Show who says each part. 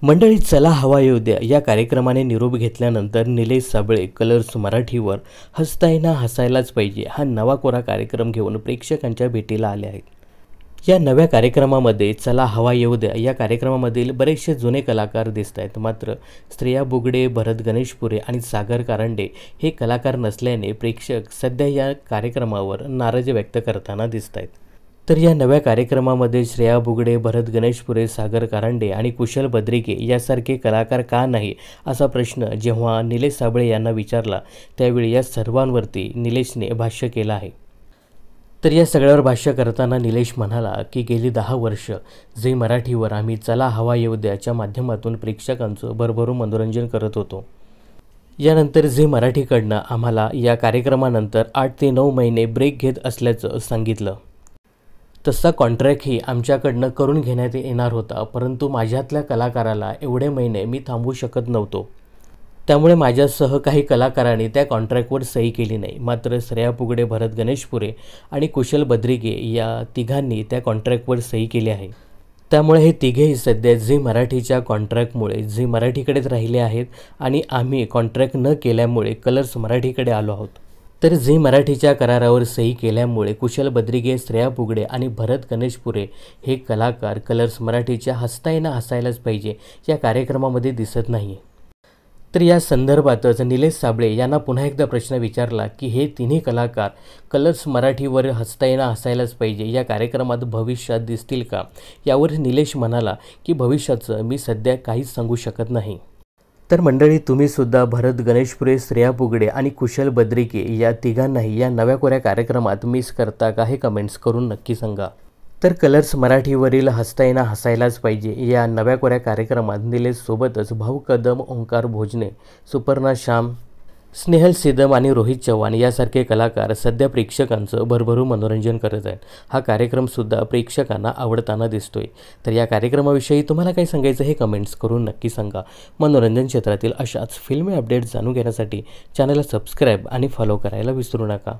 Speaker 1: मंडळी चला हवा येऊ द्या या कार्यक्रमाने निरोप घेतल्यानंतर निलेश साबळे कलर्स मराठीवर हसताना हसायलाच पाहिजे हा नवा कोरा कार्यक्रम घेऊन प्रेक्षकांच्या भेटीला आले आहेत। या नव्या कार्यक्रमामध्ये चला हवा येऊ द्या या कार्यक्रमामधील बरेचसे जुने कलाकार दिसत आहेत, मात्र श्रेया बुगडे, भरत गणेशपुरे आणि सागर कारंडे हे कलाकार नसल्याने प्रेक्षक सध्या या कार्यक्रमावर नाराजी व्यक्त करताना दिसत आहेत। तर या नव्या कार्यक्रमामध्ये श्रेया बुगडे, भरत गणेशपुरे, सागर कारंडे आणि कुशल बद्रिके यासारखे कलाकार का नाही असा प्रश्न जेव्हा निलेश साबळे यांना विचारला त्यावेळी या सर्वांवरती निलेशने भाष्य केलं आहे। तर या सगळ्यावर भाष्य करताना निलेश म्हणाला की गेली 10 वर्ष झी मराठीवर आम्ही चला हवा येऊ द्याच्या माध्यमातून प्रेक्षकांचं भरभरून मनोरंजन करत होतो। यानंतर झी मराठीकडनं आम्हाला या कार्यक्रमानंतर 8 ते 9 महिने ब्रेक घेत असल्याचं सांगितलं। तसा कॉन्ट्रॅक्टही आमच्याकडनं करून घेण्यात येणार होता, परंतु माझ्यातल्या कलाकाराला एवढे महिने मी थांबवू शकत नव्हतो, त्यामुळे माझ्यासह काही कलाकारांनी त्या कॉन्ट्रॅक्टवर सही केली नाही। मात्र श्रेया बुगडे, भरत गणेशपुरे आणि कुशल बद्रिके या तिघांनी त्या कॉन्ट्रॅक्टवर सही केली आहे। त्यामुळे हे तिघेही सध्या झी मराठीच्या कॉन्ट्रॅक्टमुळे झी मराठीकडेच राहिले आहेत आणि आम्ही कॉन्ट्रॅक्ट न केल्यामुळे कलर्स मराठीकडे आलो आहोत। तर झी मराठीच्या करारावर सही केल्यामुळे कुशल बद्रिके, श्रेया बुगडे आणि भरत गणेशपुरे हे कलाकार कलर्स मराठीच्या हसताना हसायलाच पाहिजे या कार्यक्रमामध्ये दिसत नाही। तर या संदर्भातच निलेश साबळे यांना पुन्हा एकदा प्रश्न विचारला की हे तिन्ही कलाकार कलर्स मराठीवर हसताना हसायलाच पाहिजे या कार्यक्रमात भविष्यात दिसतील का? यावर निलेश म्हणाला की भविष्याचं मी सध्या काहीच सांगू शकत नाही। तर मंडळी, तुम्ही सुद्धा भरत गणेशपुरे, श्रेया बुगडे आणि कुशल बद्रिके या तिघांनाही या नव्या कोऱ्या कार्यक्रमात मिस करता का हे कमेंट्स करून नक्की सांगा। तर कलर्स मराठीवरील हसताना हसायलाच पाहिजे या नव्या कोऱ्या कार्यक्रमात निलेश सोबतच भाऊ कदम, ओंकार भोजने, सुपर्णा श्याम, स्नेहल सिदम आणि रोहित चव्हाण यासारखे कलाकार सध्या प्रेक्षकांचं भरभरून मनोरंजन करत आहेत। हा कार्यक्रमसुद्धा प्रेक्षकांना आवडताना दिसतोय। तर या कार्यक्रमाविषयी तुम्हाला काय सांगायचं हे कमेंट्स करून नक्की सांगा। मनोरंजन क्षेत्रातील अशाच फिल्मी अपडेट्स जाणून घेण्यासाठी चॅनलला सबस्क्राईब आणि फॉलो करायला विसरू नका।